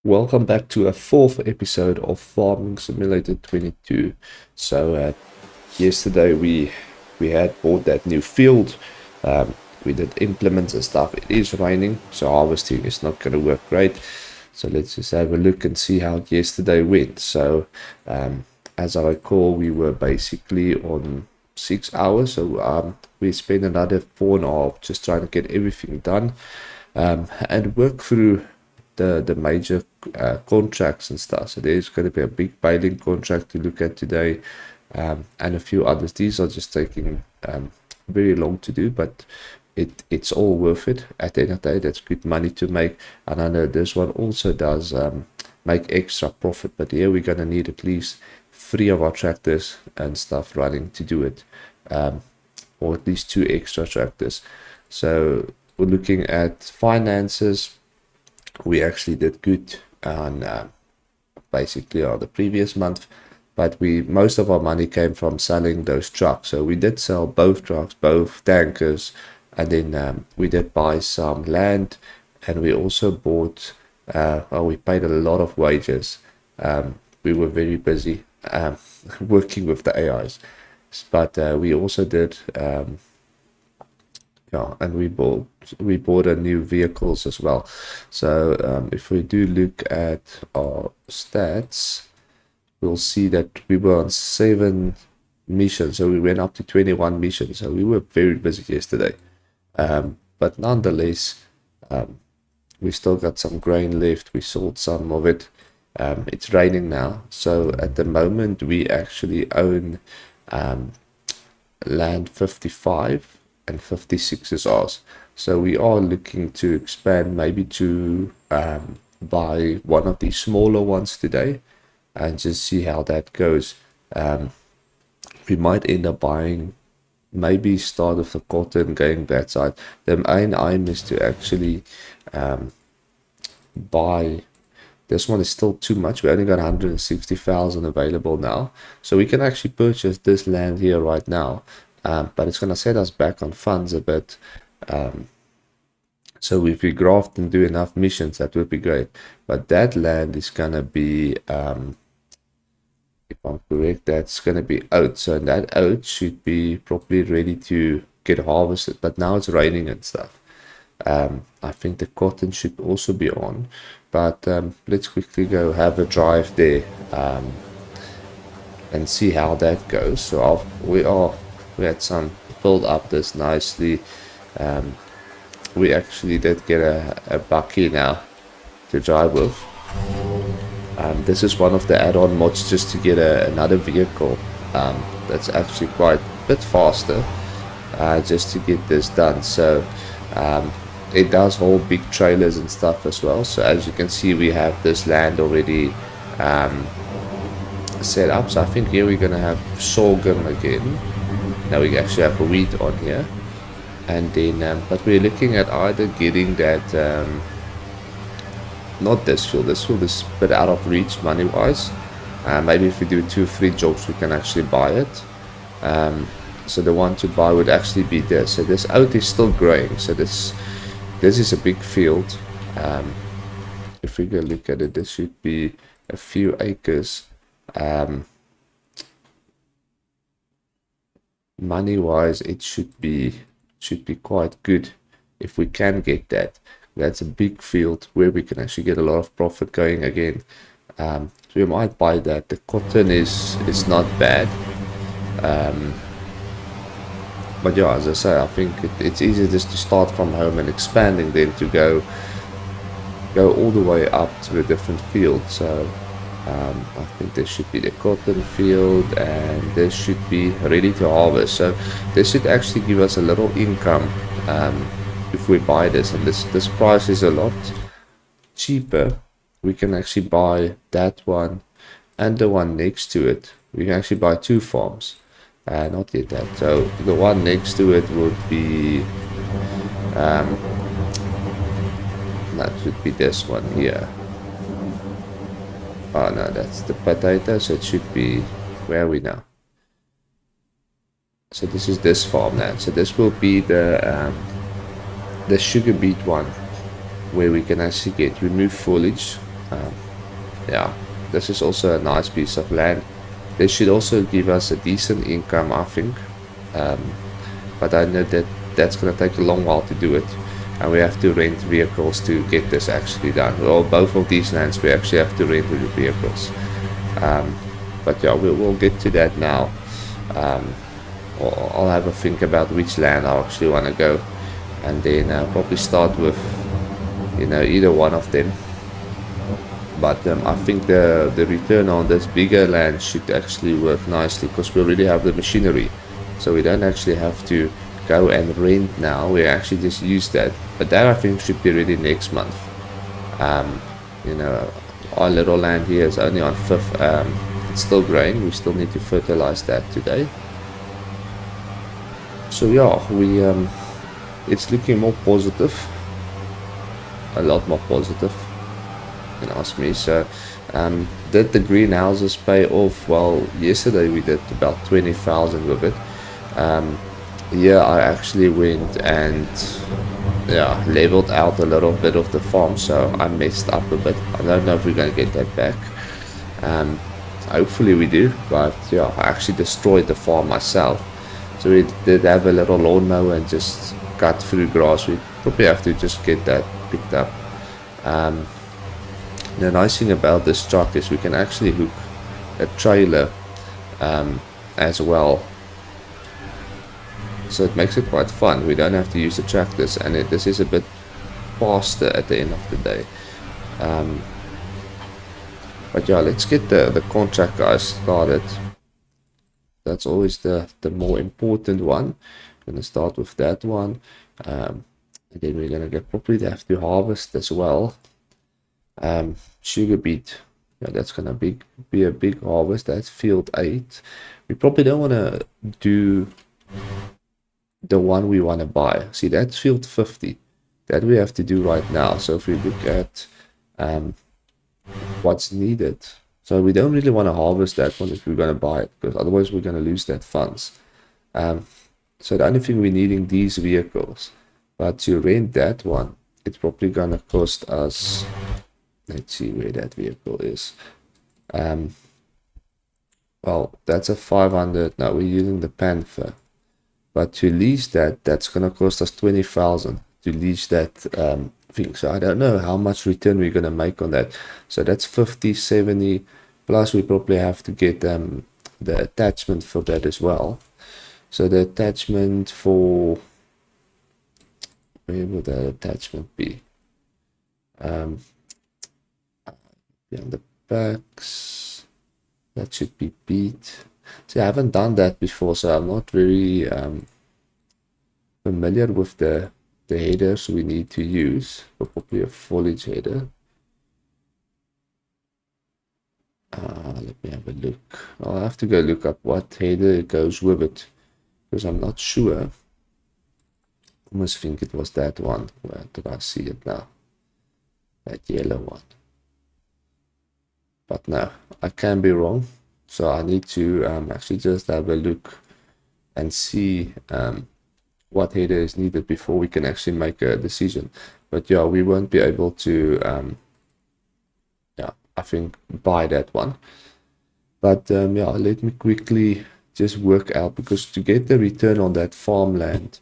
Welcome back to a fourth episode of Farming Simulator 22. Yesterday we had bought that new field. We did implements and stuff. It is raining, so harvesting is not going to work great. So let's just have a look and see how yesterday went. As I recall, we were basically on 6 hours. We spent another 4.5 just trying to get everything done and work through the major contracts and stuff. So there's going to be a big baling contract to look at today, and a few others. These are just taking very long to do, but it's all worth it at the end of the day. That's good money to make, and I know this one also does make extra profit. But here we're going to need at least 3 of our tractors and stuff running to do it, or at least 2 extra tractors. So we're looking at finances. We actually did good on basically the previous month, but most of our money came from selling those trucks. So we did sell both trucks, both tankers, and then we did buy some land, and we also bought we paid a lot of wages. We were very busy working with the AIs, but we also did and we bought a new vehicles as well. So if we do look at our stats, we'll see that we were on 7 missions, so we went up to 21 missions. So we were very busy yesterday, but nonetheless, we still got some grain left. We sold some of it. It's raining now, so at the moment we actually own land 55 and 56 is ours. So we are looking to expand, maybe to buy one of these smaller ones today and just see how that goes. We might end up buying, maybe start with the cotton, going that side. The main aim is to actually buy. This one is still too much. We only got 160,000 available now, so we can actually purchase this land here right now. But it's going to set us back on funds a bit. So if we graft and do enough missions, that would be great. But that land is going to be, if I'm correct, that's going to be oats. So that oat should be probably ready to get harvested. But now it's raining and stuff. I think the cotton should also be on. But let's quickly go have a drive there and see how that goes. So we had some filled up this nicely. We actually did get a bucky now to drive with. This is one of the add-on mods just to get another vehicle that's actually quite a bit faster, just to get this done. So it does hold big trailers and stuff as well. So as you can see, we have this land already set up. So I think here we're gonna have sorghum again. Now we actually have wheat on here, and then but we're looking at either getting that not this field. This field is a bit out of reach money wise. Maybe if we do 2-3 jobs we can actually buy it. So the one to buy would actually be this. So this oat is still growing, so this is a big field. If we go look at it, this should be a few acres. Money wise, it should be quite good if we can get that. That's a big field where we can actually get a lot of profit going again. So we might buy that. The cotton is not bad, but yeah, as I say, I think it's easier just to start from home and expanding, then to go all the way up to a different field. So I think this should be the cotton field, and this should be ready to harvest. So this should actually give us a little income if we buy this, and this price is a lot cheaper. We can actually buy that one and the one next to it. We can actually buy 2 farms. Not yet that. So the one next to it would be that would be this one here. Oh no, that's the potato, so it should be, where are we now? So this is this farmland. So this will be the sugar beet one, where we can actually get remove foliage. yeah, this is also a nice piece of land. They should also give us a decent income, I think. But I know that that's going to take a long while to do it. And we have to rent vehicles to get this actually done. Well, both of these lands we actually have to rent with the vehicles. But yeah, we'll get to that now. I'll have a think about which land I actually want to go. And then probably start with, either one of them. But I think the return on this bigger land should actually work nicely because we already have the machinery, so we don't actually have to go and rent now. We actually just use that. But that I think should be ready next month. You know, our little land here is only on 5th. It's still growing. We still need to fertilize that today. So yeah, it's looking more positive, a lot more positive. Ask me. So did the greenhouses pay off? Well, yesterday we did about 20,000 with it. Yeah, I actually went and leveled out a little bit of the farm, so I messed up a bit. I don't know if we're gonna get that back. Hopefully we do, but yeah, I actually destroyed the farm myself. So we did have a little lawnmower and just cut through grass. We probably have to just get that picked up. The nice thing about this truck is we can actually hook a trailer as well, so it makes it quite fun. We don't have to use the tractors, and this is a bit faster at the end of the day. But yeah, let's get the contract guys started. That's always the more important one. I'm gonna start with that one, and then we're gonna probably have to harvest as well. Sugar beet, yeah, that's gonna be a big harvest. That's field 8. We probably don't want to do the one we want to buy. See, that's field 50 that we have to do right now. So if we look at what's needed, so we don't really want to harvest that one if we're going to buy it, because otherwise we're going to lose that funds. So the only thing we're needing these vehicles, but to rent that one, it's probably going to cost us, let's see where that vehicle is. Well, that's a 500. Now we're using the Panther, but to lease that's going to cost us 20,000 to lease that thing. So I don't know how much return we're going to make on that. So that's 50, 70, plus we probably have to get the attachment for that as well. So the attachment for, where would that attachment be? Yeah, the backs, that should be beat. See, I haven't done that before, so I'm not very familiar with the headers we need to use. Probably a foliage header. Let me have a look. I'll have to go look up what header goes with it, because I'm not sure. I almost think it was that one. Where did I see it now? That yellow one. But no, I can be wrong. So I need to actually just have a look and see what header is needed before we can actually make a decision. But yeah, we won't be able to, I think, buy that one. But yeah, let me quickly just work out, because to get the return on that farmland,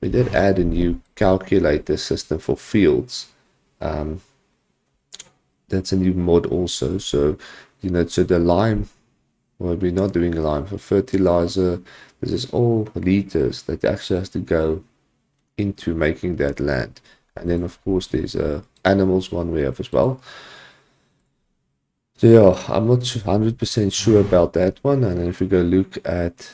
we did add a new calculator system for fields. That's a new mod also. So, so the lime, well, we're not doing lime for fertilizer. This is all liters that actually has to go into making that land. And then of course there's animals one we have as well. So yeah, I'm not 100% sure about that one. And then if we go look at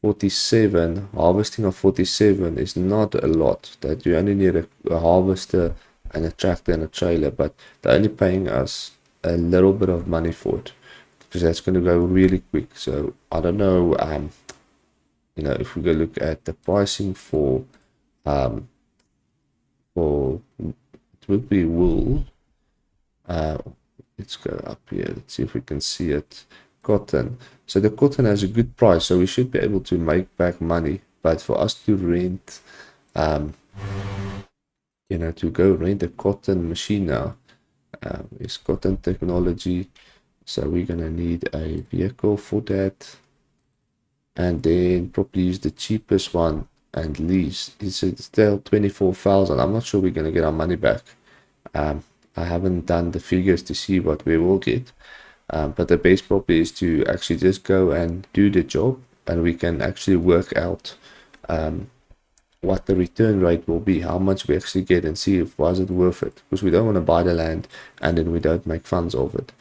47, harvesting of 47 is not a lot. That you only need a harvester and a tractor and a trailer, but they're only paying us a little bit of money for it, because that's going to go really quick. So I don't know, if we go look at the pricing for it would be wool. Let's go up here. Let's see if we can see it. Cotton. So the cotton has a good price, so we should be able to make back money. But for us to rent, to go rent a cotton machine now, Is cotton technology. So we're gonna need a vehicle for that, and then probably use the cheapest one and lease. It's still 24,000. I'm not sure we're gonna get our money back. I haven't done the figures to see what we will get, but the best probably is to actually just go and do the job, and we can actually work out what the return rate will be, how much we actually get, and see if was it worth it, because we don't want to buy the land and then we don't make funds of it.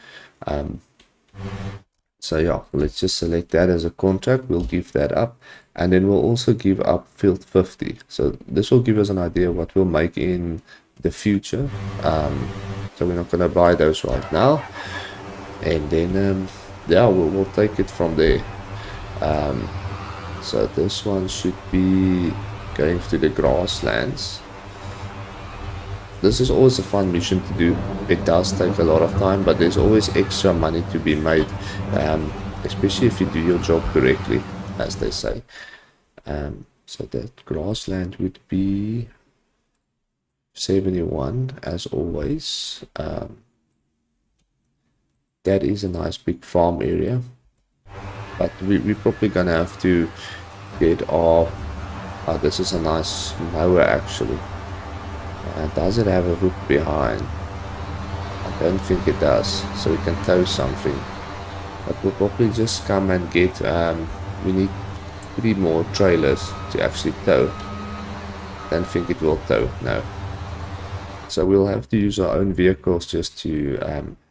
So yeah, let's just select that as a contract. We'll give that up, and then we'll also give up field 50. So this will give us an idea of what we'll make in the future. So we're not going to buy those right now, and then yeah, we'll take it from there. So this one should be going to the grasslands. This is always a fun mission to do. It does take a lot of time, but there's always extra money to be made, especially if you do your job correctly, as they say. So that grassland would be 71, as always. That is a nice big farm area, but we're probably gonna have to get our... this is a nice mower actually. Does it have a hook behind? I don't think it does, so we can tow something. But we'll probably just come and get... we need 3 more trailers to actually tow. Don't think it will tow, no. So we'll have to use our own vehicles just to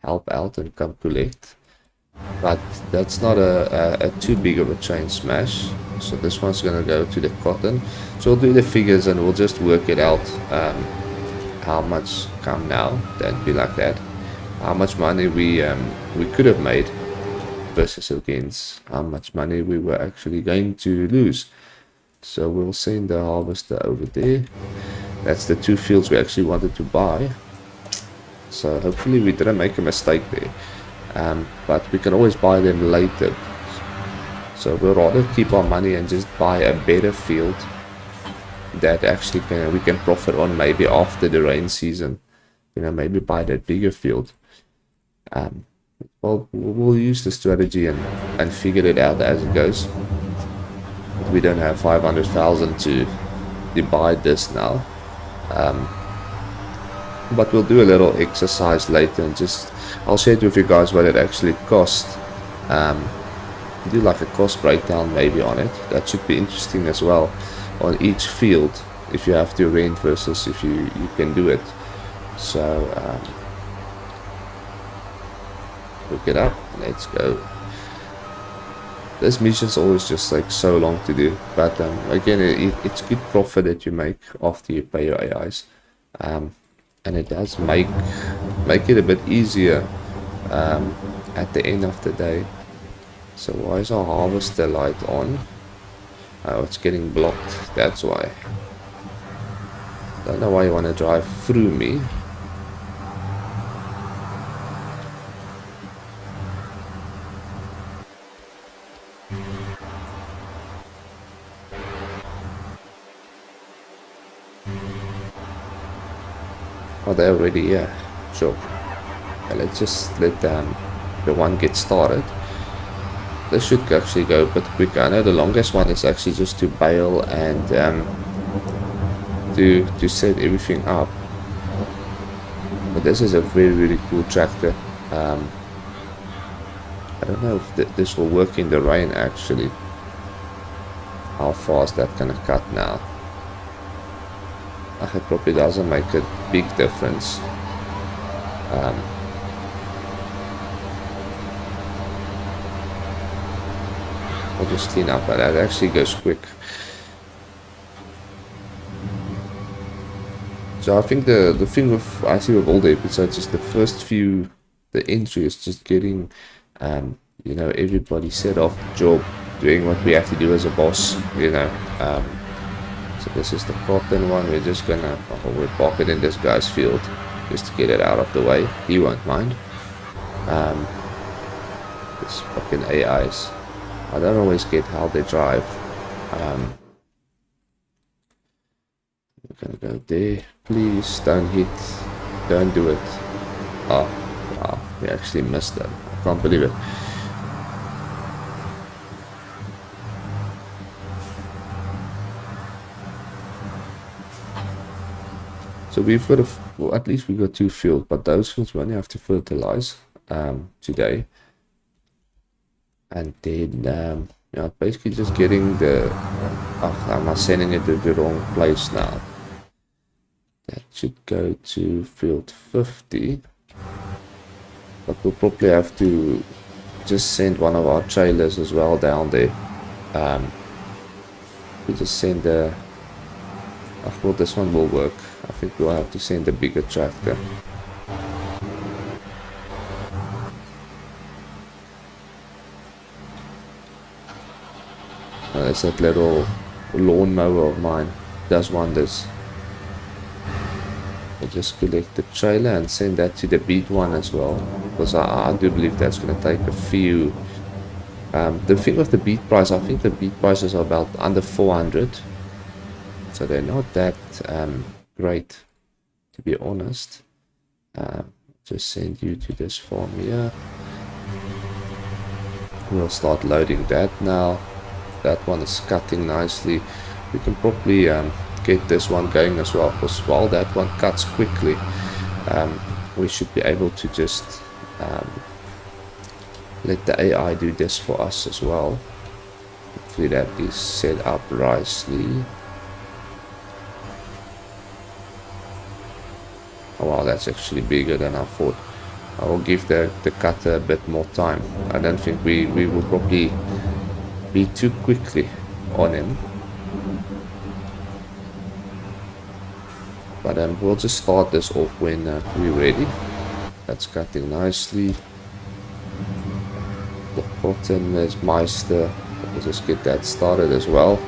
help out and come collect. But that's not a too big of a chain smash. So this one's gonna go to the cotton. So we'll do the figures and we'll just work it out, how much come now. That'd be like that. How much money we could have made versus against how much money we were actually going to lose. So we'll send the harvester over there. That's the 2 fields we actually wanted to buy. So hopefully we didn't make a mistake there. But we can always buy them later. So we'll rather keep our money and just buy a better field that actually we can profit on maybe after the rain season. You know, maybe buy that bigger field. Well, we'll use the strategy and figure it out as it goes. We don't have 500,000 to buy this now. But we'll do a little exercise later and just... I'll share it with you guys what it actually cost. Do like a cost breakdown maybe on it. That should be interesting as well, on each field, if you have to rent versus if you can do it. So look it up, let's go. This mission's always just like so long to do, but again, it's good profit that you make after you pay your AIs, and it does make it a bit easier at the end of the day. So why is our harvester light on? Oh, it's getting blocked, that's why. Don't know why you want to drive through me. Oh, they're already here. Sure. Okay, let's just let the one get started. This should actually go a bit quicker. I know the longest one is actually just to bale and to set everything up. But this is a very cool tractor. I don't know if this will work in the rain actually. How fast that gonna cut now? It probably doesn't make a big difference. I'll just clean up, but that actually goes quick. So I think the thing with I see with all the episodes is the first few, the entry is just getting you know, everybody set off the job, doing what we have to do as a boss, you know. So this is the cotton one. We're just gonna we'll park it in this guy's field just to get it out of the way. He won't mind. This fucking AIs, I don't always get how they drive. We're gonna go there. Please don't hit. Don't do it. Oh, wow, we actually missed that. I can't believe it. So we've got well, at least we got 2 fields, but those fields we only have to fertilize today. And then, yeah, basically just getting the, oh, I'm sending it to the wrong place now. That should go to field 50. But we'll probably have to just send one of our trailers as well down there. We just send a, I thought this one will work. I think we'll have to send a bigger tractor. That's that little lawnmower of mine. Does wonders. I'll just collect the trailer and send that to the beat one as well. Because I do believe that's going to take a few. The thing with the beat price, I think the beat prices are about under 400. So they're not that great, to be honest. Just send you to this farm here. We'll start loading that now. That one is cutting nicely. We can probably get this one going as well, because while that one cuts quickly, we should be able to just let the AI do this for us as well. Hopefully that is set up nicely. Oh wow, that's actually bigger than I thought. I will give the cutter a bit more time. I don't think we will probably be too quickly on him. But we'll just start this off when we're ready. That's cutting nicely. The cotton is Meister. We'll just get that started as well.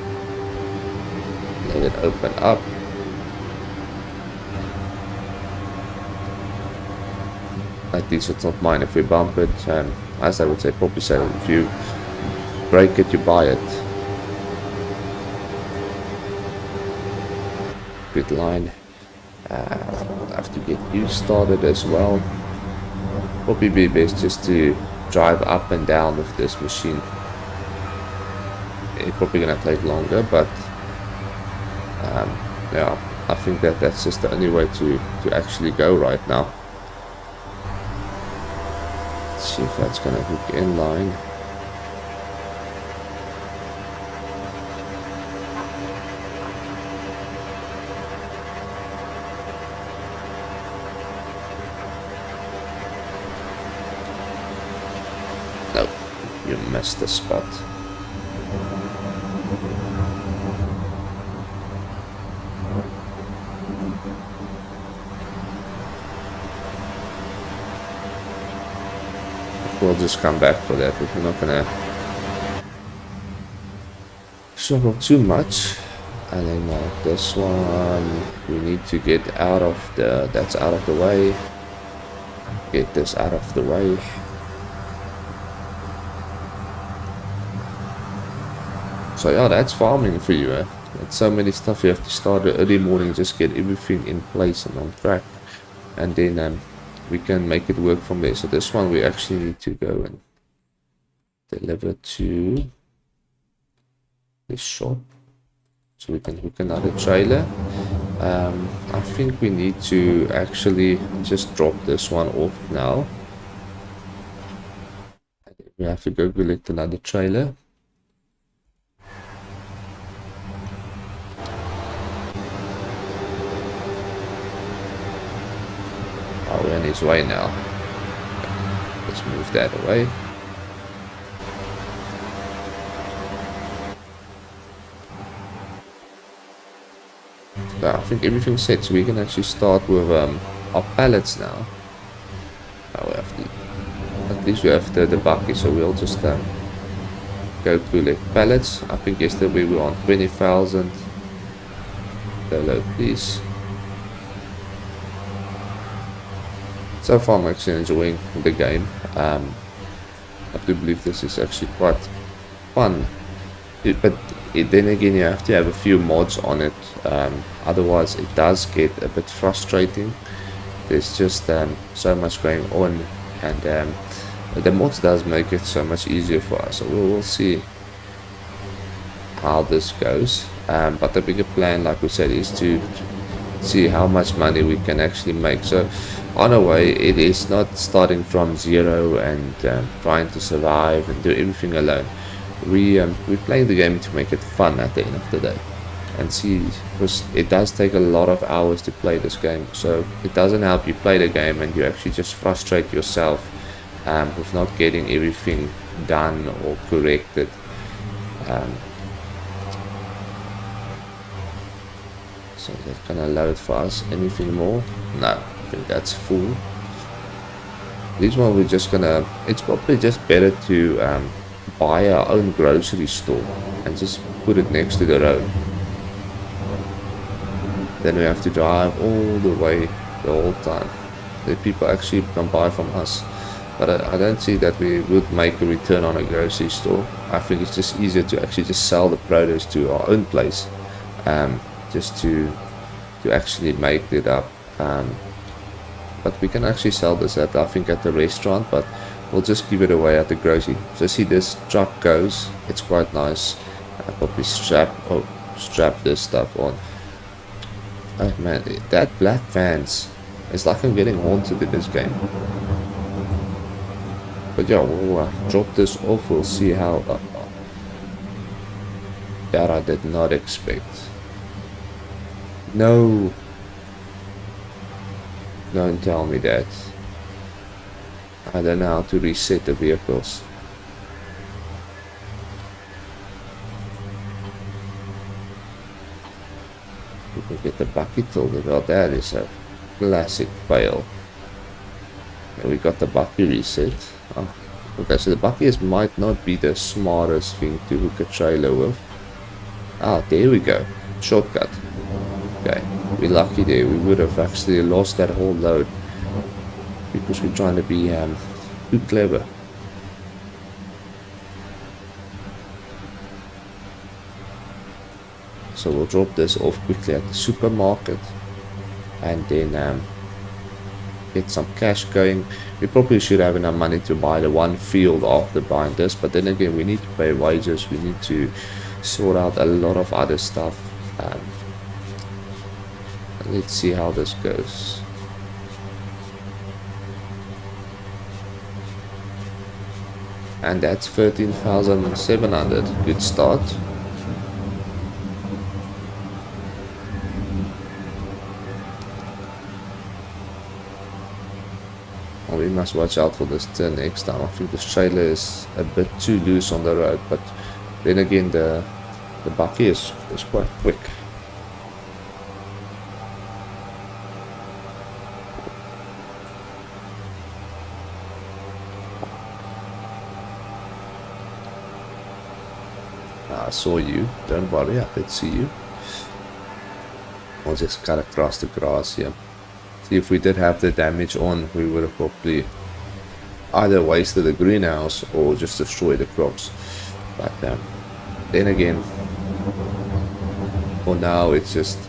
Let it open up. At least it's not mine if we bump it. As I would say, probably say, if you break it, you buy it. Good line. Have to get you started as well. Probably be best just to drive up and down with this machine. It's probably gonna take longer, but yeah, I think that's just the only way to actually go right now. Let's see if that's gonna hook in line. Nope, you missed the spot. We'll just come back for that, but we're not gonna struggle too much. And then this one we need to get out of that's out of the way. Get this out of the way. So yeah, that's farming for you. It's so many stuff you have to start early morning, just get everything in place and on track, and then we can make it work from there. So this one we actually need to go and deliver to this shop, so we can hook another trailer. I think we need to actually just drop this one off now. We have to go collect another trailer. Oh, we're on his way now. Let's move that away. So I think everything's set, so we can actually start with our pallets now. Oh, we have to, at least we have the bucket, so we'll just go collect pallets. I think yesterday we were on 20,000. Load these. So far I'm actually enjoying the game. I do believe this is actually quite fun. But then again, you have to have a few mods on it. Otherwise it does get a bit frustrating. there's just so much going on, and the mods does make it so much easier for us. So we'll see how this goes, but the bigger plan, like we said, is to see how much money we can actually make. So on a way, it is not starting from zero and trying to survive and do everything alone. We're playing the game to make it fun at the end of the day, and see, because it does take a lot of hours to play this game, so it doesn't help you play the game and you actually just frustrate yourself with not getting everything done or corrected. So that's gonna load for us. Anything more? No, I think that's full. This one we're just gonna, it's probably just better to buy our own grocery store and just put it next to the road. Then we have to drive all the way the whole time. The people actually come buy from us, but I don't see that we would make a return on a grocery store. I think it's just easier to actually just sell the produce to our own place, just to actually make it up. But we can actually sell this at, I think, at the restaurant, but we'll just give it away at the grocery. So see, this truck goes, it's quite nice. I'll probably strap this stuff on. Oh man, that black vans, it's like I'm getting haunted in this game. But yeah, we'll drop this off. We'll see how that I did not expect. No, don't tell me that. I don't know how to reset the vehicles. We can get the bucket tilted. Well, that is a classic fail. And we got the bucket reset. Oh, okay, so the bucket might not be the smartest thing to hook a trailer with. Ah, there we go. Shortcut. Okay, we're lucky there. We would have actually lost that whole load because we're trying to be too clever. So we'll drop this off quickly at the supermarket and then get some cash going. We probably should have enough money to buy the one field after buying this, but then again, we need to pay wages, we need to sort out a lot of other stuff. Let's see how this goes. And that's 13,700. Good start. Well, we must watch out for this turn next time. I think this trailer is a bit too loose on the road, but then again, the bucky is quite quick. I saw you, don't worry, I could see you. I'll just cut across the grass here. See, if we did have the damage on, we would have probably either wasted the greenhouse or just destroyed the crops. But then again, for now it's just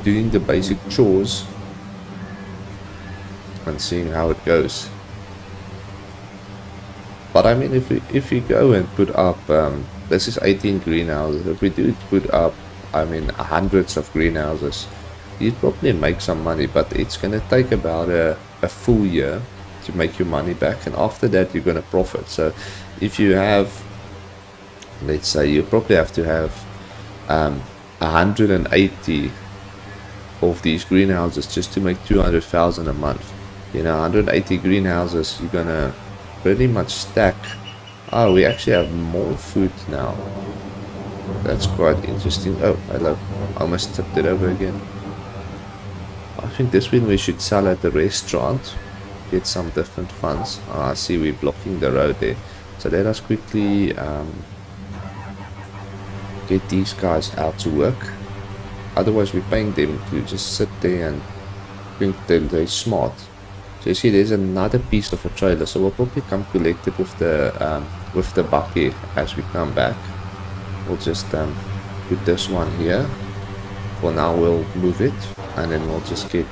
doing the basic chores and seeing how it goes. But I mean, if we go and put up, this is 18 greenhouses. If we do put up, I mean, hundreds of greenhouses, you'd probably make some money. But it's gonna take about a full year to make your money back, and after that you're gonna profit. So if you have, let's say, you probably have to have 180 of these greenhouses just to make 200,000 a month. You know, 180 greenhouses, you're gonna pretty much stack. Oh, we actually have more food now. That's quite interesting. Oh, hello. I almost tipped it over again. I think this one we should sell at the restaurant. Get some different funds. Oh, I see we're blocking the road there. So let us quickly get these guys out to work. Otherwise we're paying them to just sit there and think that they're smart. So you see, there's another piece of a trailer, so we'll probably come collect it with the bucket as we come back. We'll just put this one here. For now we'll move it, and then we'll just get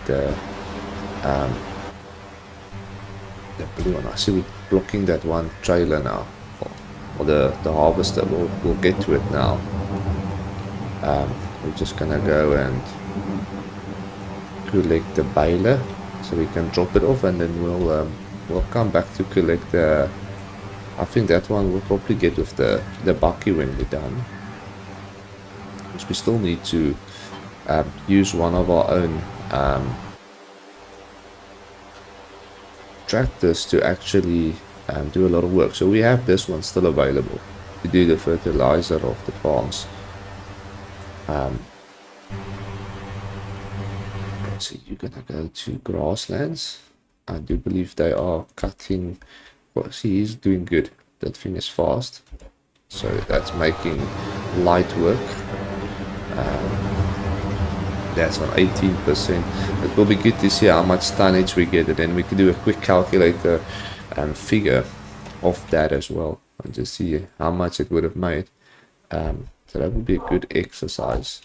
The blue one. I see we're blocking that one trailer now, or the harvester. We'll get to it now. We're just gonna go and collect the baler so we can drop it off, and then we'll come back to collect the. I think that one we'll probably get with the bucky when we're done, because we still need to use one of our own tractors to actually do a lot of work. So we have this one still available to do the fertilizer of the farms. So you're gonna go to grasslands. I do believe they are cutting. Well, see, he's doing good. That thing is fast, so that's making light work. That's on 18%. It will be good to see how much tonnage we get, and then we can do a quick calculator and figure of that as well, and just see how much it would have made. So that would be a good exercise.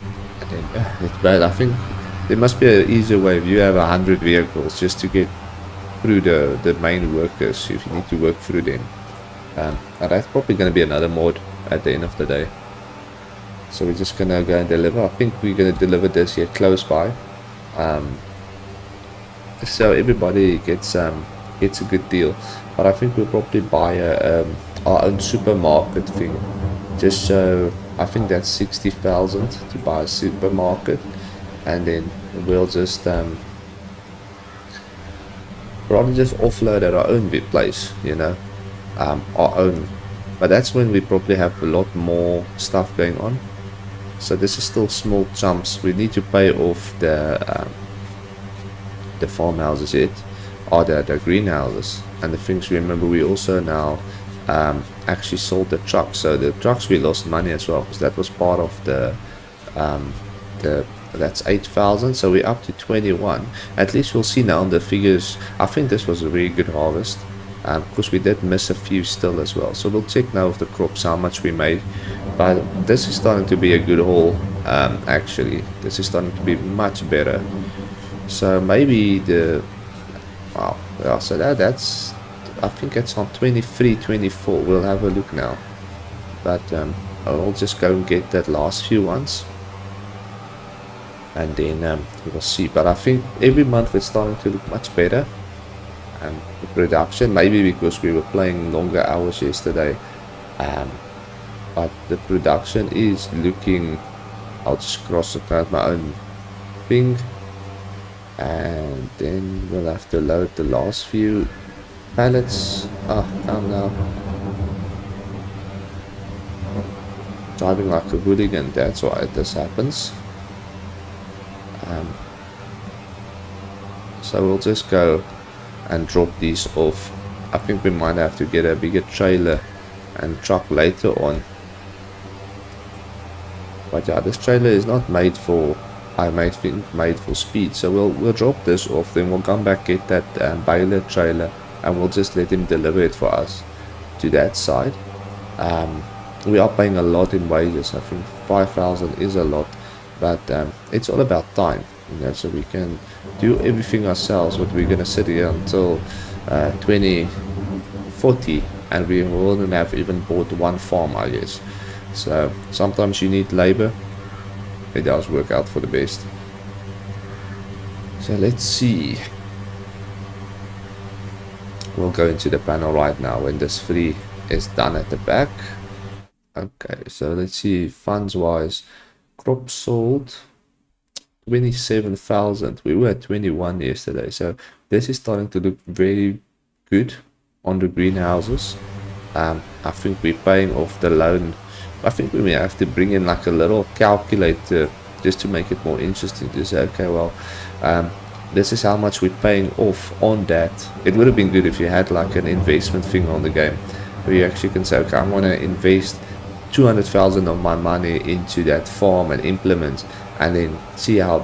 And then it's bad. I think there must be an easier way. If you have 100 vehicles, just to get through the main workers, if you need to work through them. And that's probably going to be another mod at the end of the day. So we're just gonna go and deliver. I think we're gonna deliver this here close by, so everybody gets a good deal. But I think we'll probably buy our own supermarket thing, just so. I think that's 60,000 to buy a supermarket, and then we'll just probably just offload at our own place, you know, our own. But that's when we probably have a lot more stuff going on. So this is still small chumps. We need to pay off the farmhouses yet, or the greenhouses and the things. Remember, we also now actually sold the trucks. So the trucks we lost money as well, because that was part of the that's 8,000. So we're up to 21. At least we'll see now on the figures. I think this was a really good harvest. Because we did miss a few still as well, so we'll check now with the crops how much we made. But this is starting to be a good haul. Actually, this is starting to be much better. So maybe wow, yeah, so that's, I think it's on 23, 24. We'll have a look now, but I'll just go and get that last few ones, and then we'll see. But I think every month it's starting to look much better. And the production, maybe because we were playing longer hours yesterday, but the production is looking. I'll just cross out my own thing, and then we'll have to load the last few pallets. Come now, driving like a hooligan, that's why this happens. So we'll just go and drop these off. I think we might have to get a bigger trailer and truck later on. But yeah, this trailer is not made for, I think made for speed. So we'll drop this off, then we'll come back, get that baler trailer, and we'll just let him deliver it for us to that side. We are paying a lot in wages. I think 5,000 is a lot, but it's all about time, you know, so we can do everything ourselves. But we're gonna sit here until 2040, and we wouldn't have even bought one farm, I guess. So sometimes you need labor. It does work out for the best. So let's see. We'll go into the panel right now when this free is done at the back. Okay, so let's see, funds wise, crop sold 27,000. We were at 21 yesterday, so this is starting to look very good on the greenhouses. I think we're paying off the loan. I think we may have to bring in like a little calculator just to make it more interesting, to say, okay, well, this is how much we're paying off on that. It would have been good if you had like an investment thing on the game, where you actually can say, okay, I'm going to invest 200,000 of my money into that farm and implement, and then see how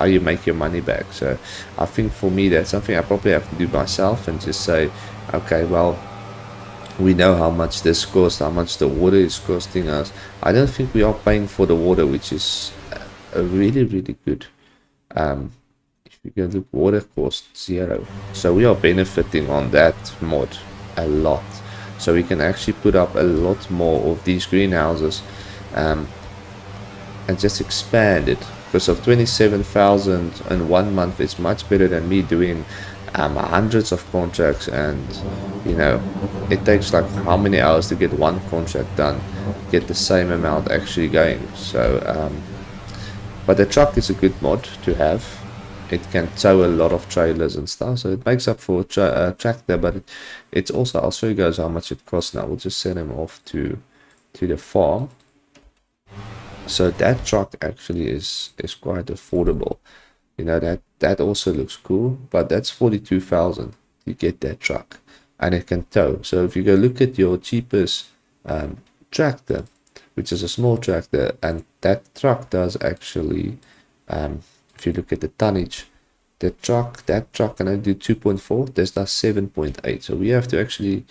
you make your money back. So I think for me, that's something I probably have to do myself, and just say, okay, well, we know how much this costs, how much the water is costing us. I don't think we are paying for the water, which is a really, really good You can look, water cost 0. So we are benefiting on that mod a lot. So we can actually put up a lot more of these greenhouses and just expand it. Because of 27,000 in 1 month is much better than me doing hundreds of contracts, and you know, it takes like how many hours to get one contract done, get the same amount actually going. So but the truck is a good mod to have. It can tow a lot of trailers and stuff, so it makes up for a tractor, but it's also, I'll show you guys how much it costs now. We'll just send him off to the farm. So that truck actually is quite affordable. You know, that also looks cool, but that's 42,000 to get that truck, and it can tow. So if you go look at your cheapest tractor, which is a small tractor, and that truck does actually, if you look at the tonnage, that truck can only do 2.4, this does 7.8. So we have to actually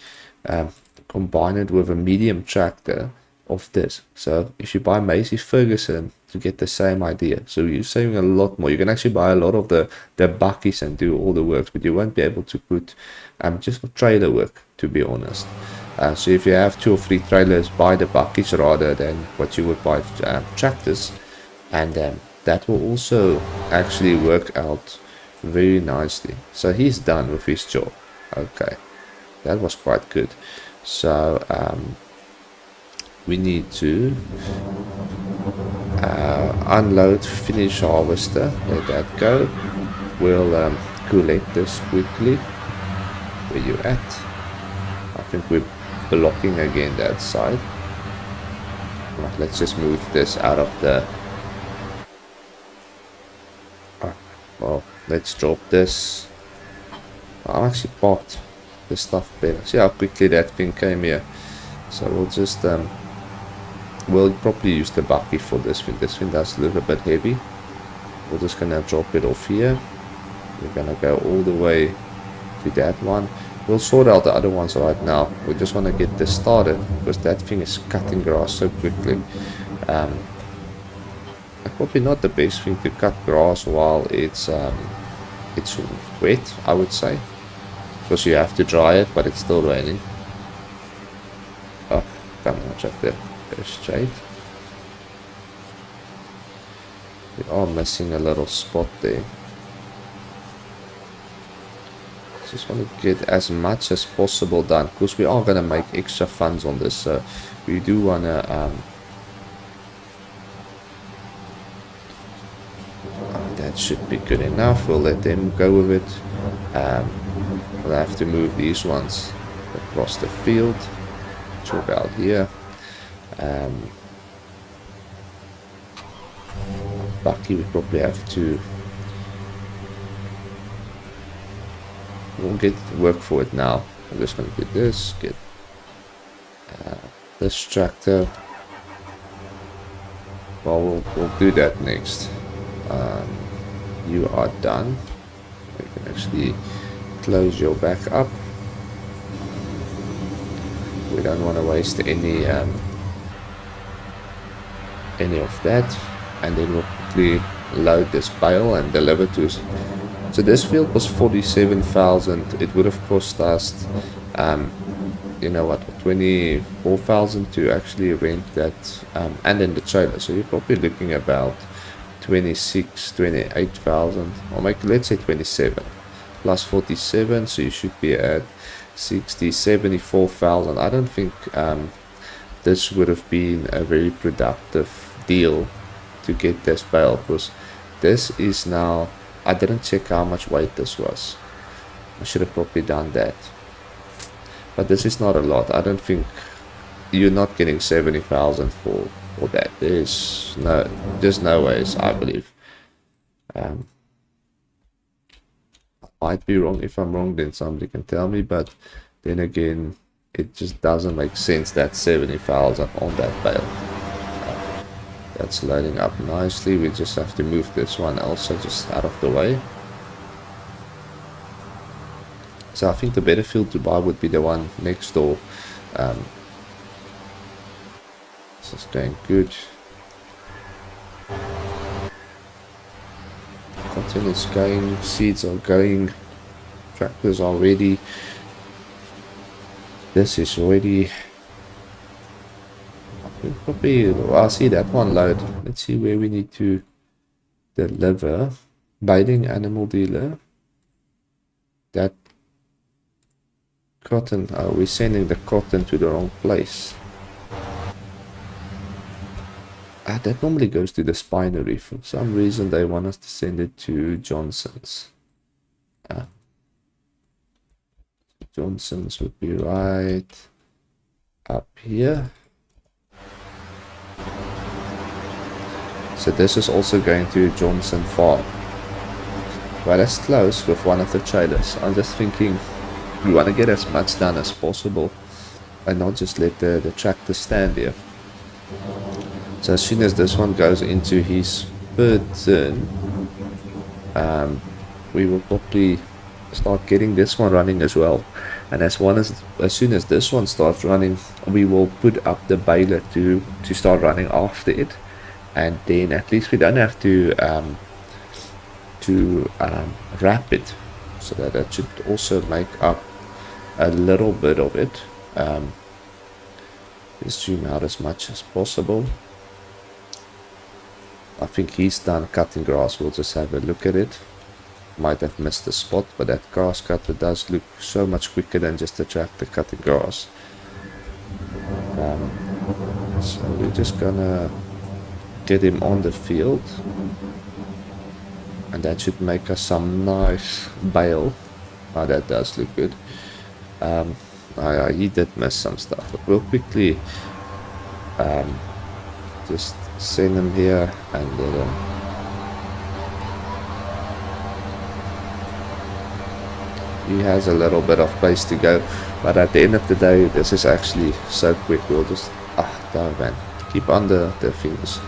combine it with a medium tractor of this. So if you buy Massey Ferguson to get the same idea, so you're saving a lot more. You can actually buy a lot of the buckies and do all the works, but you won't be able to put just for trailer work, to be honest. So if you have 2 or 3 trailers, buy the buckies rather than what you would buy tractors, and that will also actually work out very nicely. So he's done with his job. Okay, that was quite good. So we need to unload, finish harvester, let that go. We'll collect this quickly. Where you at? I think we're blocking again that side. Right, let's just move this out of the... well, let's drop this. I actually parked the stuff better. See how quickly that thing came here. So we'll just we'll probably use the bucket for this thing. This thing does look a bit heavy. We're just gonna drop it off here. We're gonna go all the way to that one. We'll sort out the other ones right now. We just want to get this started because that thing is cutting grass so quickly. Probably not the best thing to cut grass while it's wet, I would say, because you have to dry it, but it's still raining. Oh, come on, check there. Go straight. We are missing a little spot there. Just want to get as much as possible done because we are going to make extra funds on this, so we do want to that should be good enough. We'll let them go with it. We'll have to move these ones across the field to about here. Bucky, we probably have to... we'll get work for it now. I'm just going to do this, get this tractor. Well, we'll do that next. You are done. You can actually close your back up. We don't want to waste any of that, and then we'll quickly load this bale and deliver to us. So this field was 47,000. It would have cost us, you know what, 24,000 to actually rent that, and then the trailer. So you're probably looking about 28,000, or let's say 27 plus 47. So you should be at 74,000. I don't think this would have been a very productive deal to get this bale, because this is now... I didn't check how much weight this was. I should have probably done that. But this is not a lot. I don't think you're not getting 70,000 for that. There's no ways, I believe. I might be wrong. If I'm wrong, then somebody can tell me. But then again, it just doesn't make sense that 70,000 on that bale. That's loading up nicely. We just have to move this one also just out of the way. So I think the better field to buy would be the one next door. This is going good. cotton is going, seeds are going, tractors are ready. This is ready. Probably, I'll see that one load. Let's see where we need to deliver. Biting animal dealer. That cotton, we're sending the cotton to the wrong place. That normally goes to the spinery. For some reason they want us to send it to Johnson's. Johnson's would be right up here. So this is also going to Johnson Farm. Well, that's close with one of the trailers. I'm just thinking we want to get as much done as possible and not just let the tractor stand here. So as soon as this one goes into his third turn, we will probably start getting this one running as well. And as soon as this one starts running, we will put up the baler to start running after it. And then at least we don't have to wrap it, so that should also make up a little bit of it. Let's zoom out as much as possible. I think he's done cutting grass. We'll just have a look at it. Might have missed the spot, but that grass cutter does look so much quicker than just a tractor cutting grass. So we're just gonna get him on the field, and that should make us some nice bale. That does look good. He did miss some stuff, but we'll quickly just send him here and then he has a little bit of place to go, but at the end of the day this is actually so quick. We'll just damn man, keep on the fingers.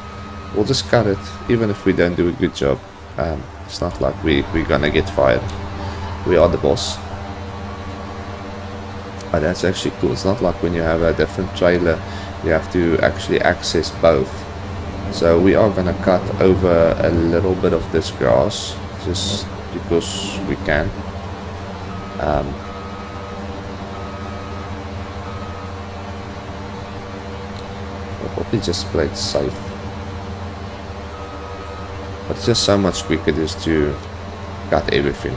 We'll just cut it even if we don't do a good job. It's not like we're gonna get fired. We are the boss. But that's actually cool. It's not like when you have a different trailer you have to actually access both. So we are gonna cut over a little bit of this grass just because we can. We'll probably just play it safe. But it's just so much quicker just to cut everything.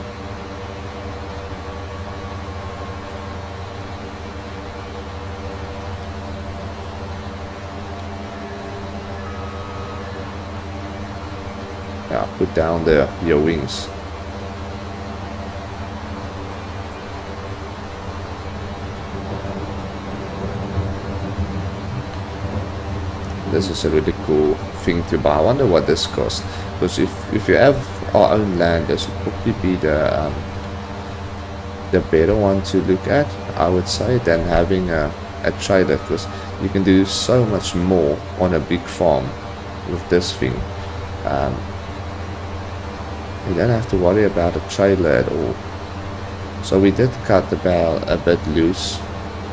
Yeah, put down your wings. This is a really cool thing to buy. I wonder what this costs. Because if you have our own land, this would probably be the better one to look at, I would say, than having a trailer, because you can do so much more on a big farm with this thing. You don't have to worry about a trailer at all. So we did cut the bale a bit loose.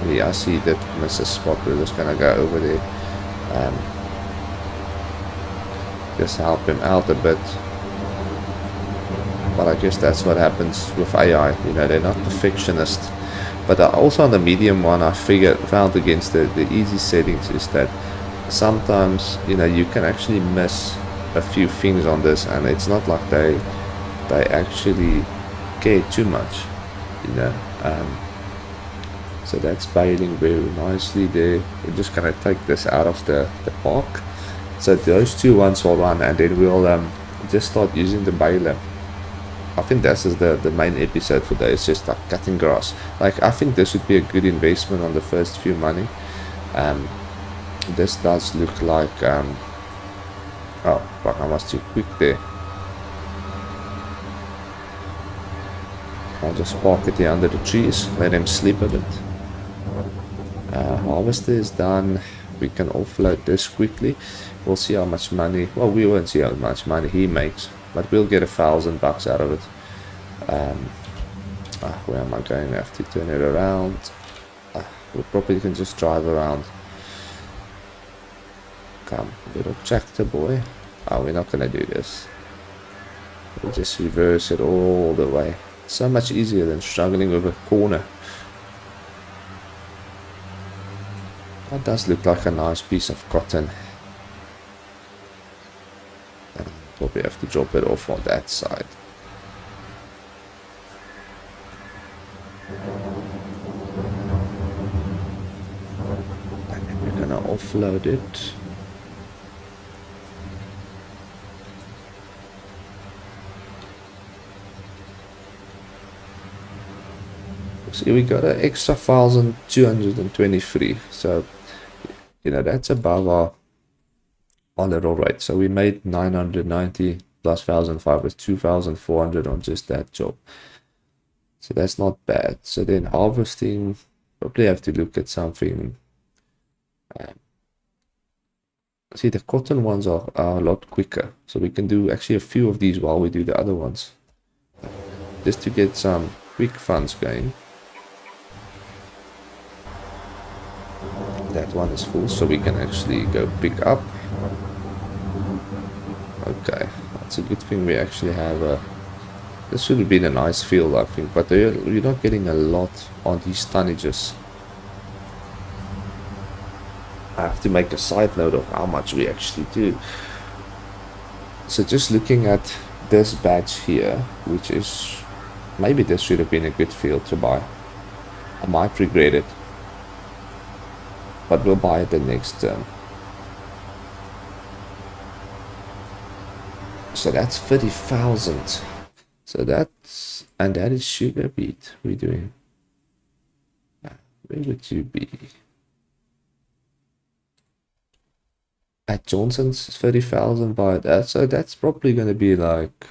I see that miss a spot. We're just gonna go over there. Just help him out a bit. But I guess that's what happens with AI. You know, they're not perfectionists. But also on the medium one, I found against the easy settings is that sometimes, you know, you can actually miss a few things on this, and it's not like they actually care too much, you know. So that's baling very nicely there. We're just gonna take this out of the park. So those two ones will run, and then we'll just start using the baler. I think this is the main episode for today. It's just like cutting grass. Like, I think this would be a good investment on the first few money. This does look like oh fuck, I was too quick there. I'll just park it here under the trees, let him sleep a bit. Harvester is done. We can offload this quickly. We'll see how much money, well, we won't see how much money he makes, but we'll get $1,000 out of it. Where am I going? I have to turn it around. We probably can just drive around. Come, little tractor boy. We're not gonna do this. We just reverse it all the way. So much easier than struggling with a corner. That does look like a nice piece of cotton. And probably have to drop it off on that side. And then we're gonna offload it. See, we got an extra 1,223. So, you know, that's above our little rate. So we made 990 plus 1,005 is 2,400 on just that job. So that's not bad. So then harvesting, probably have to look at something. See, the cotton ones are a lot quicker. So we can do actually a few of these while we do the other ones. Just to get some quick funds going. That one is full, so we can actually go pick up. Okay, that's a good thing we actually have a... This should have been a nice field, I think, but you're not getting a lot on these tonnages. I have to make a side note of how much we actually do. So just looking at this batch here, which is... Maybe this should have been a good field to buy. I might regret it. But we'll buy it the next term. So that's 30,000. So that's... And that is sugar beet we're doing. Where would you be? At Johnson's 30,000 by that. So that's probably going to be like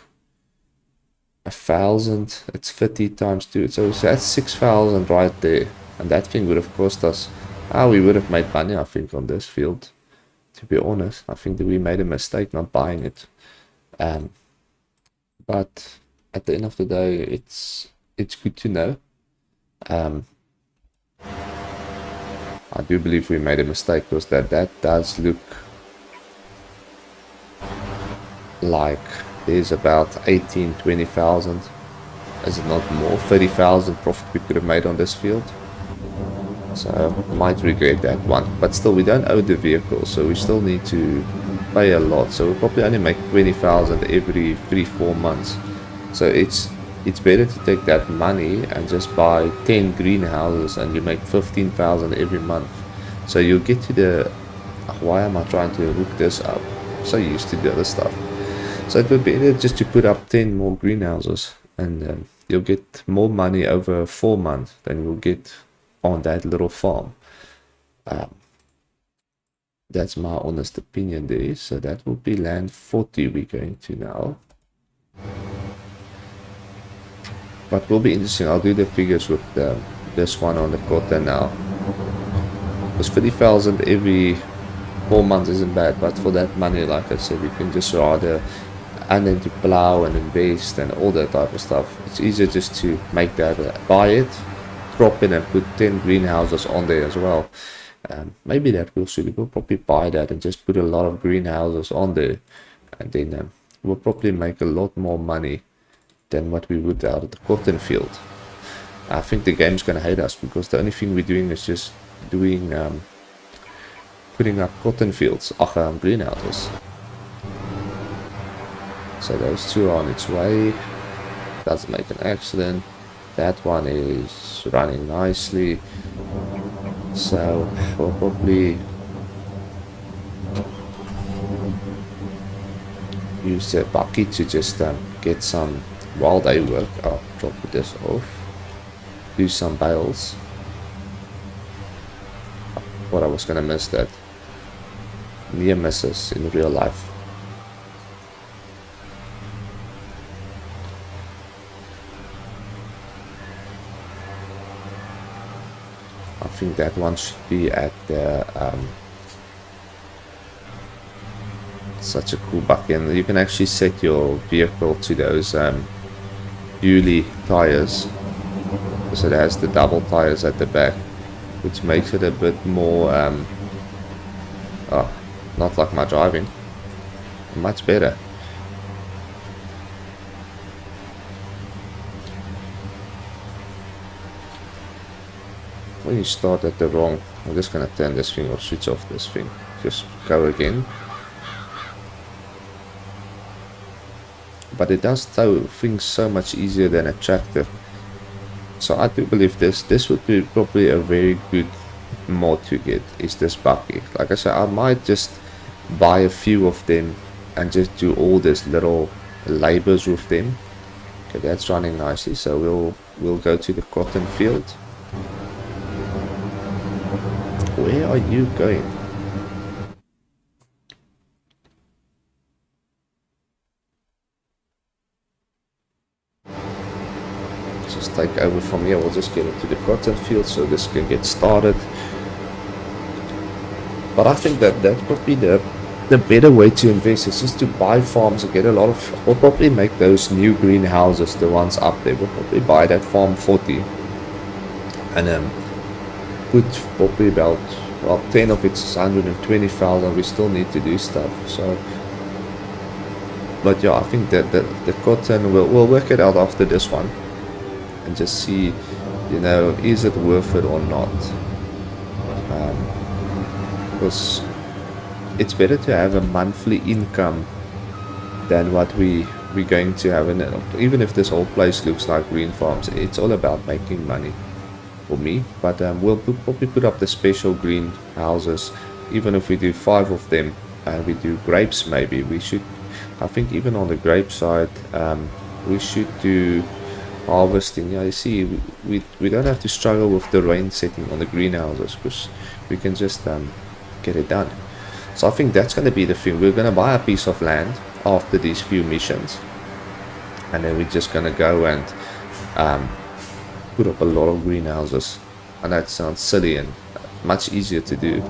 1,000. It's 50 times 2. So that's 6,000 right there. And that thing would have cost us... we would have made money, I think, on this field. To be honest, I think that we made a mistake not buying it. But at the end of the day, it's good to know. I do believe we made a mistake because that does look like there's about 20,000. Is it not more? 30,000 profit we could have made on this field. So might regret that one, but still we don't own the vehicle, so we still need to pay a lot. So we'll probably only make 20,000 every 3-4 months. So it's better to take that money and just buy 10 greenhouses and you make 15,000 every month. So you'll get to the... Why am I trying to hook this up? I'm so used to the other stuff. So it would be better just to put up 10 more greenhouses and you'll get more money over 4 months than you'll get on that little farm. That's my honest opinion there. So that will be land 40 we're going to now. But will be interesting. I'll do the figures with this one on the cotton now. Because 50,000 every 4 months isn't bad, but for that money, like I said, you can just rather... And then to plow and invest and all that type of stuff. It's easier just to make that, buy it, drop in and put 10 greenhouses on there as well. Maybe that will suit. We'll probably buy that and just put a lot of greenhouses on there, and then we'll probably make a lot more money than what we would out of the cotton field. I think the game's gonna hate us because the only thing we're doing is just doing putting up cotton fields, greenhouses. So those two are on its way. Doesn't make an accident. That one is running nicely, so we'll probably use the bucket to just get some while they work. I'll drop this off, do some bales. What I was gonna miss that. Near misses in real life. I think that one should be at the such a cool bucket, and you can actually set your vehicle to those Yuli tires, so it has the double tires at the back, which makes it a bit more not like my driving, much better. when you start at the wrong, I'm just gonna turn this thing or switch off this thing. Just go again. But it does throw things so much easier than a tractor. So I do believe this would be probably a very good mod to get, is this bucky. Like I said, I might just buy a few of them and just do all this little labors with them. Okay, that's running nicely, so we'll go to the cotton field. Where are you going? Just take over from here. We'll just get into the cotton field so this can get started. But I think that would be the better way to invest, is just to buy farms and get a lot of, or probably make those new greenhouses, the ones up there. We'll probably buy that farm 40 and put probably about, well, 10 of it's 120,000. We still need to do stuff. So, but yeah, I think that the cotton, we'll work it out after this one and just see, you know, is it worth it or not. Because it's better to have a monthly income than what we're going to have in it. Even if this whole place looks like green farms, it's all about making money for me. But we'll probably put up the special greenhouses. Even if we do 5 of them and we do grapes, maybe we should, I think even on the grape side, we should do harvesting. Yeah, you see, we don't have to struggle with the rain setting on the greenhouses, because we can just get it done. So I think that's going to be the thing. We're going to buy a piece of land after these few missions, and then we're just going to go and put up a lot of greenhouses. And that sounds silly and much easier to do.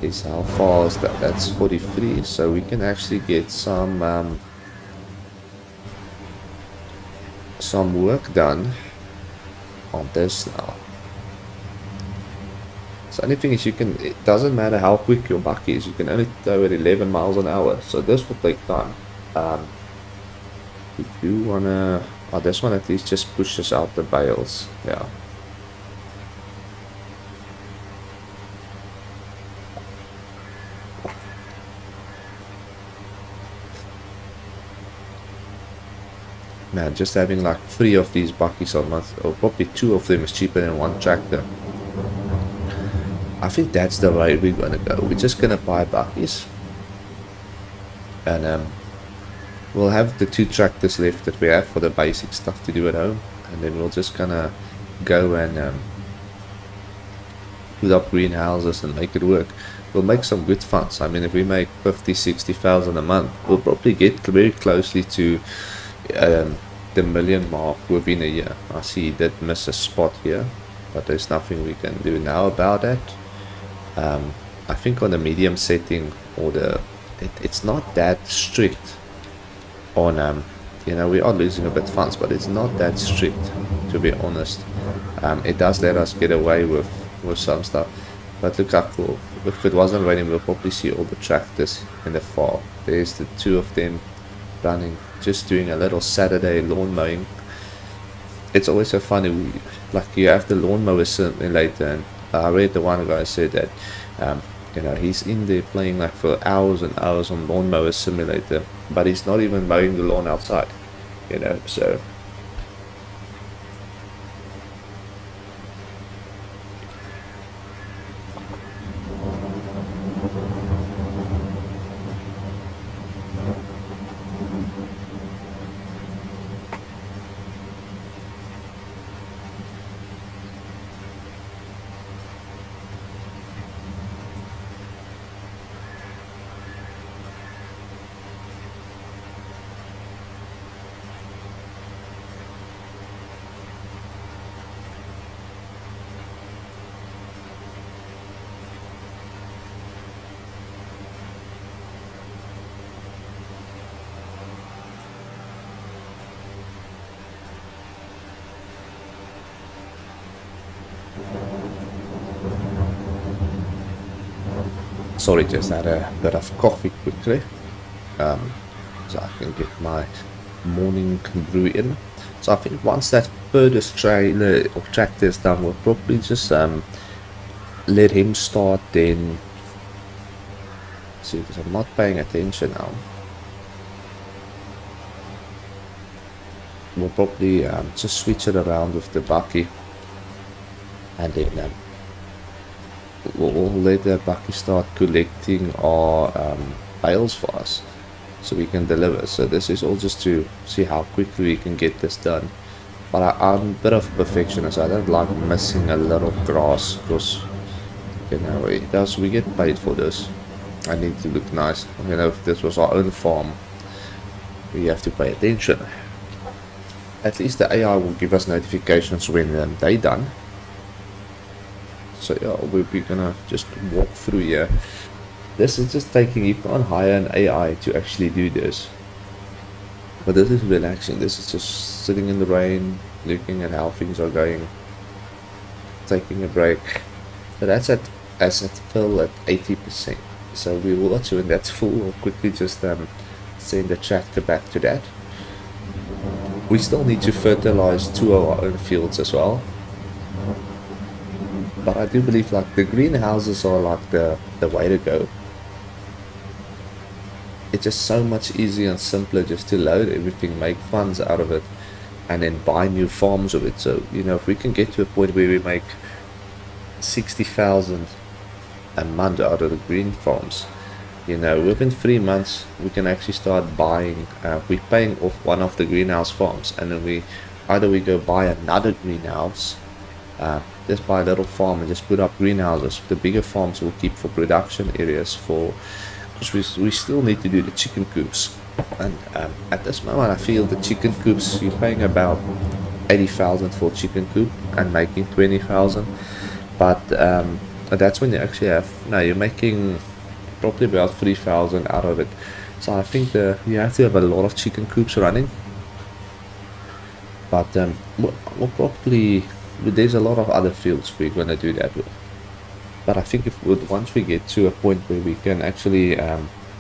Is how far is that? That's 43, so we can actually get some work done on this now. So the only thing is, it doesn't matter how quick your bucky is, you can only throw at 11 miles an hour, so this will take time. We do wanna, this one at least just pushes out the bales, yeah. Man, just having like 3 of these buckies on month, or probably 2 of them, is cheaper than 1 tractor. I think that's the way we're gonna go. We're just gonna buy buckies, and we'll have the 2 tractors left that we have for the basic stuff to do at home, and then we'll just gonna go and put up greenhouses and make it work. We'll make some good funds. I mean, if we make 50,000-60,000 a month, we'll probably get very closely to the million mark within a year. I see he did miss a spot here, but there's nothing we can do now about that. I think on the medium setting, or it's not that strict on, you know, we are losing a bit of funds, but it's not that strict, to be honest. It does let us get away with some stuff. But look up, if it wasn't raining, we'll probably see all the tractors in the fall. There's the 2 of them running, just doing a little Saturday lawn mowing. It's always so funny, like you have the lawnmower simulator, and I read the one guy said that you know, he's in there playing like for hours and hours on lawnmower simulator, but he's not even mowing the lawn outside, you know. So sorry, just had a bit of coffee quickly, so I can get my morning brew in. So I think once that furthest trailer or tractor is done, we'll probably just let him start then. See, because I'm not paying attention now. We'll probably just switch it around with the bucky, and then we'll let the bucky start collecting our bales for us, so we can deliver. So this is all just to see how quickly we can get this done. But I'm a bit of a perfectionist. I don't like missing a lot of grass, because we get paid for this. I need to look nice. If this was our own farm, we have to pay attention. At least the AI will give us notifications when they're done. So yeah, we're gonna just walk through here. This is just taking, you can't hire an AI to actually do this. But this is relaxing. This is just sitting in the rain, looking at how things are going, taking a break. So that's at fill at 80%. So we will watch when that's full. We'll quickly just send the tractor back to that. We still need to fertilize 2 of our own fields as well. But I do believe like the greenhouses are like the way to go. It's just so much easier and simpler just to load everything, make funds out of it, and then buy new farms of it. So if we can get to a point where we make 60,000 a month out of the green farms, within 3 months we can actually start buying. We're paying off one of the greenhouse farms, and then we go buy another greenhouse, just buy a little farm and just put up greenhouses. The bigger farms we'll keep for production areas, because we still need to do the chicken coops. And at this moment I feel the chicken coops, you're paying about 80,000 for a chicken coop and making 20,000. But that's when you actually you're making probably about 3,000 out of it. So I think you have to have a lot of chicken coops running. But we'll probably, there's a lot of other fields we're going to do that with. But I think once we get to a point where we can actually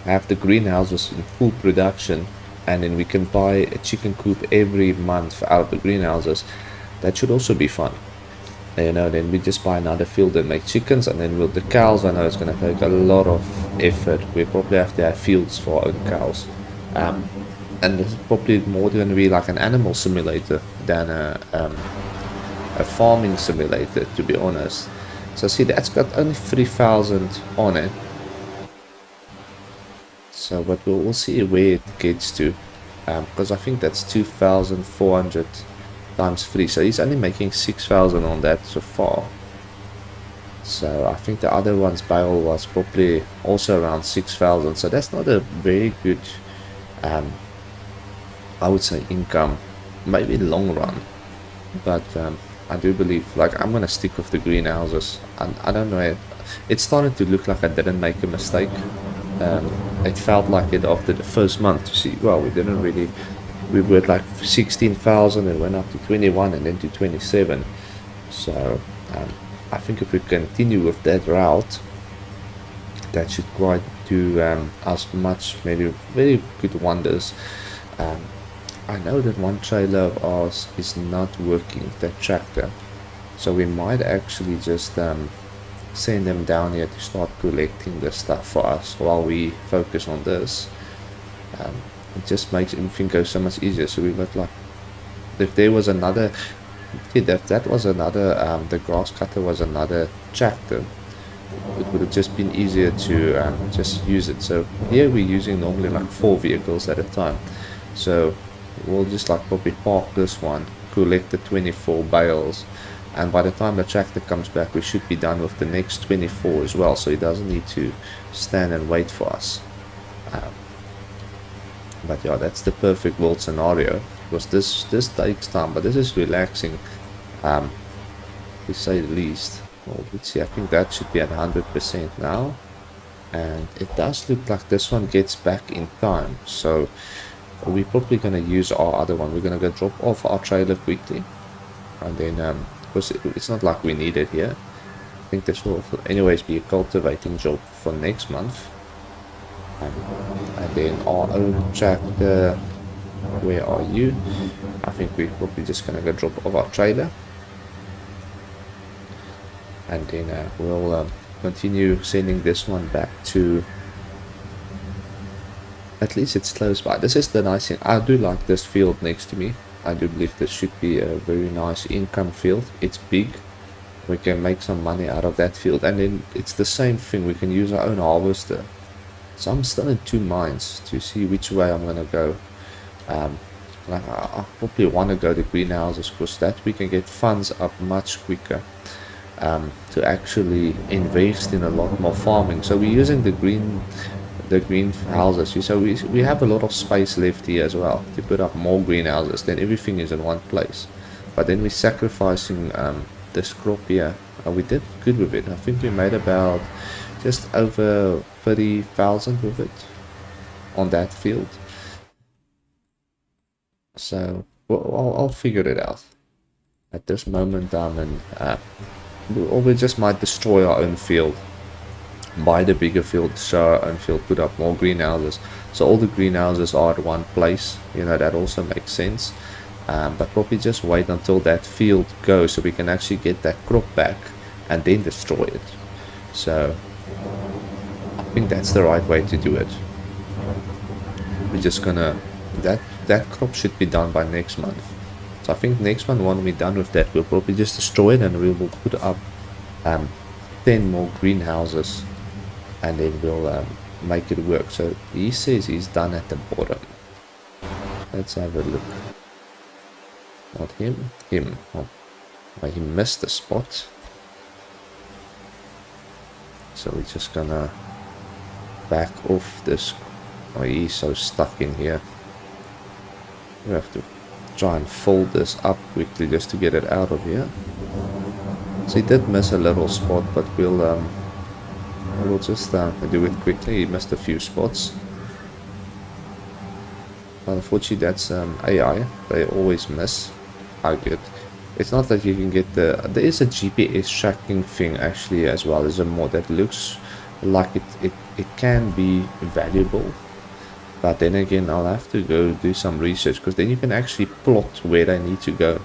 have the greenhouses in full production, and then we can buy a chicken coop every month out of the greenhouses, that should also be fun. Then we just buy another field and make chickens, and then with the cows, I know it's going to take a lot of effort. We probably have to have fields for our own cows, and this is probably more going to be like an animal simulator than a farming simulator, to be honest. So see, that's got only 3,000 on it. So but we'll see where it gets to, because I think that's 2,400 times 3, so he's only making 6,000 on that so far. So I think the other one's bale was probably also around 6,000, so that's not a very good I would say income, maybe long run. But I do believe, like, I'm gonna stick with the greenhouses. And I don't know, it started to look like I didn't make a mistake. It felt like it after the first month to see, well, we were at like 16,000 and went up to 21 and then to 27. So I think if we continue with that route, that should quite do us much, maybe very good wonders. I know that one trailer of ours is not working, that tractor, so we might actually just send them down here to start collecting the stuff for us while we focus on this. It just makes everything go so much easier. So we got, like, if there was another, if that was another, the grass cutter was another tractor, it would have just been easier to just use it. So here we're using normally like 4 vehicles at a time, so we'll just like probably park this one, collect the 24 bales, and by the time the tractor comes back we should be done with the next 24 as well, so he doesn't need to stand and wait for us. But yeah, that's the perfect world scenario, because this takes time, but this is relaxing, to say the least. Well, let's see, I think that should be at 100% now, and it does look like this one gets back in time, so we're probably going to use our other one. We're going to go drop off our trailer quickly, and then because it's not like we need it here. I think this will anyways be a cultivating job for next month, and then our own tractor, where are you? I think we're probably just gonna go drop off our trailer, and then we'll continue sending this one back to, at least it's close by. This is the nice thing. I do like this field next to me. I do believe this should be a very nice income field. It's big. We can make some money out of that field, and then it's the same thing. We can use our own harvester. So I'm still in two minds to see which way I'm gonna go. Like I probably want to go to greenhouses because that we can get funds up much quicker to actually invest in a lot more farming. So we're using the greenhouses. So we have a lot of space left here as well to put up more greenhouses. Then everything is in one place. But then we're sacrificing this crop here. We did good with it. I think we made about just over 30,000 with it on that field. So I'll figure it out. At this moment, I'm in, or we just might destroy our own field, buy the bigger field, show our own field, put up more greenhouses. So all the greenhouses are at one place. You know, that also makes sense. But probably just wait until that field goes so we can actually get that crop back and then destroy it. So I think that's the right way to do it. We're just gonna, that crop should be done by next month. So I think next month when we're done with that, we'll probably just destroy it and we will put up 10 more greenhouses, and then we'll make it work. So he says he's done at the bottom. Let's have a look. Not him, him. Oh, he missed the spot. So we're just gonna back off this. Oh, he's so stuck in here. We have to try and fold this up quickly just to get it out of here. So he did miss a little spot, but we'll just do it quickly. He missed a few spots. But unfortunately, that's AI. They always miss. I get. It's not that you can get there is a GPS tracking thing actually as well. There's a mod that looks like it can be valuable. But then again, I'll have to go do some research, because then you can actually plot where they need to go.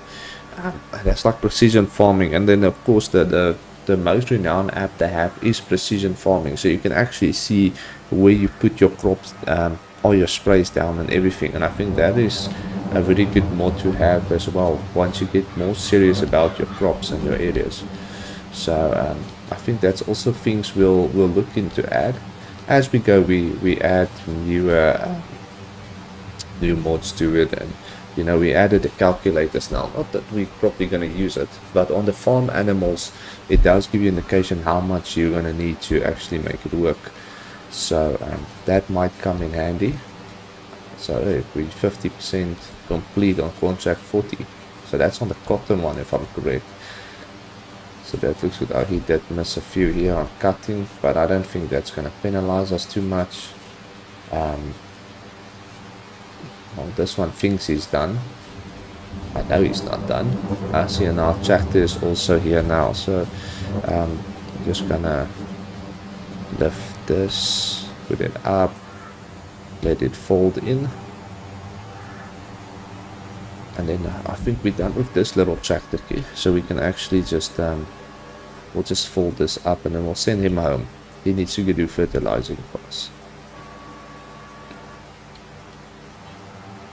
That's like precision farming. And then of course the most renowned app they have is precision farming. So you can actually see where you put your crops, all your sprays down and everything. And I think that is a very good mod to have as well once you get more serious about your crops and your areas. So I think that's also things we'll look into add. As we go, we add new mods to it, and you know, we added the calculators now. Not that we're probably going to use it, but on the farm animals, it does give you an indication how much you're going to need to actually make it work. So that might come in handy. So if we're 50% complete on contract 40, so that's on the cotton one if I'm correct. So that looks good. Oh, he did miss a few here on cutting, but I don't think that's going to penalize us too much. Well, this one thinks he's done. I know he's not done. I see, and our tractor is also here now. So I'm just gonna lift this, put it up, let it fold in. And then I think we're done with this little tractor key, so we can actually just we'll just fold this up and then we'll send him home. He needs to go do fertilizing for us.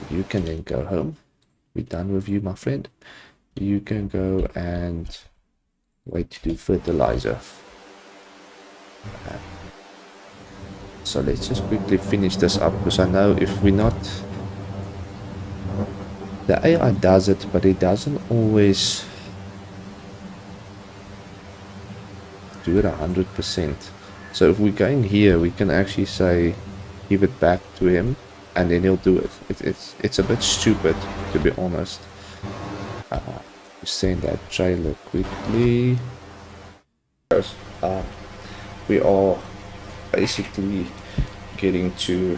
You can then go home. We're done with you, my friend. You can go and wait to do fertilizer. So let's just quickly finish this up, because I know if we're not, the AI does it, but it doesn't always do it 100%. So if we're going here, we can actually say give it back to him, and then he'll do it. It's a bit stupid, to be honest. Send that trailer quickly. We are basically getting to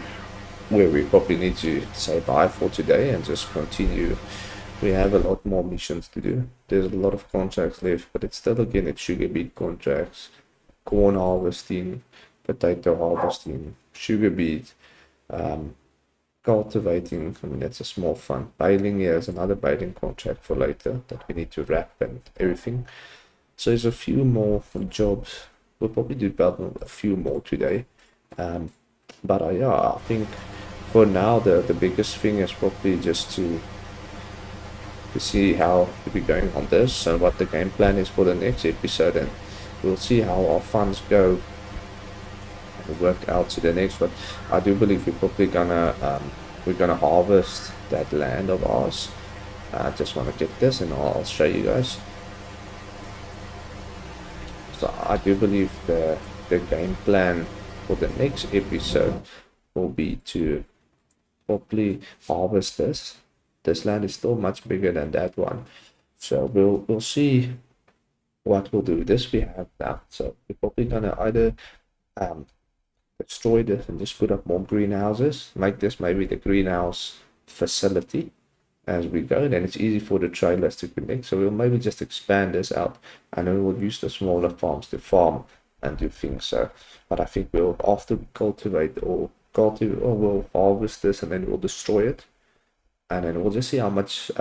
where we probably need to say bye for today and just continue. We have a lot more missions to do. There's a lot of contracts left, but it's still, again, it's sugar beet contracts, corn harvesting, potato harvesting, sugar beet, cultivating. I mean, that's a small fun. Baling here is another baling contract for later that we need to wrap and everything. So there's a few more jobs. We'll probably do build a few more today. But yeah, I think for now the biggest thing is probably just to see how we're going on this and what the game plan is for the next episode, and we'll see how our funds go and work out to the next. But I do believe we're gonna harvest that land of ours. I just want to get this and I'll show you guys. So I do believe the game plan for the next episode will be to probably harvest this. This land is still much bigger than that one, so we'll see what we'll do. This we have now, so we're probably gonna either destroy this and just put up more greenhouses, make this maybe the greenhouse facility as we go. Then it's easy for the trailers to connect, so we'll maybe just expand this out, and then we'll use the smaller farms to farm and do things. So, but I think we'll, after we cultivate or we'll harvest this and then we'll destroy it, and then we'll just see how much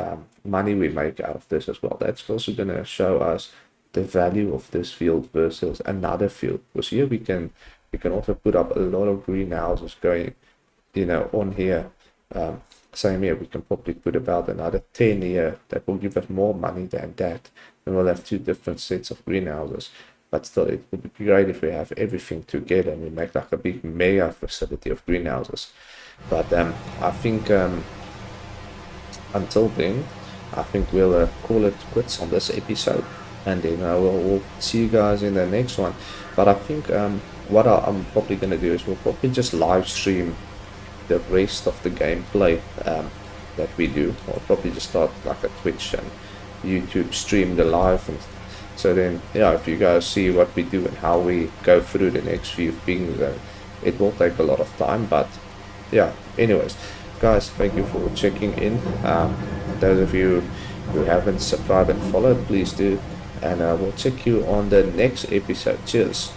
money we make out of this as well. That's also going to show us the value of this field versus another field, because here we can also put up a lot of greenhouses going, on here. Same here, we can probably put about another 10 here. That will give us more money than that, and we'll have two different sets of greenhouses. But still, it would be great if we have everything together and we make like a big mega facility of greenhouses. But I think until then, I think we'll call it quits on this episode, and then we'll see you guys in the next one. But I think what I'm probably going to do is we'll probably just live stream the rest of the gameplay that we do. I'll probably just start like a Twitch and YouTube stream the live, and so then if you guys see what we do and how we go through the next few things, it will take a lot of time. But anyways guys, thank you for checking in. Those of you who haven't subscribed and followed, please do, and we'll check you on the next episode. Cheers.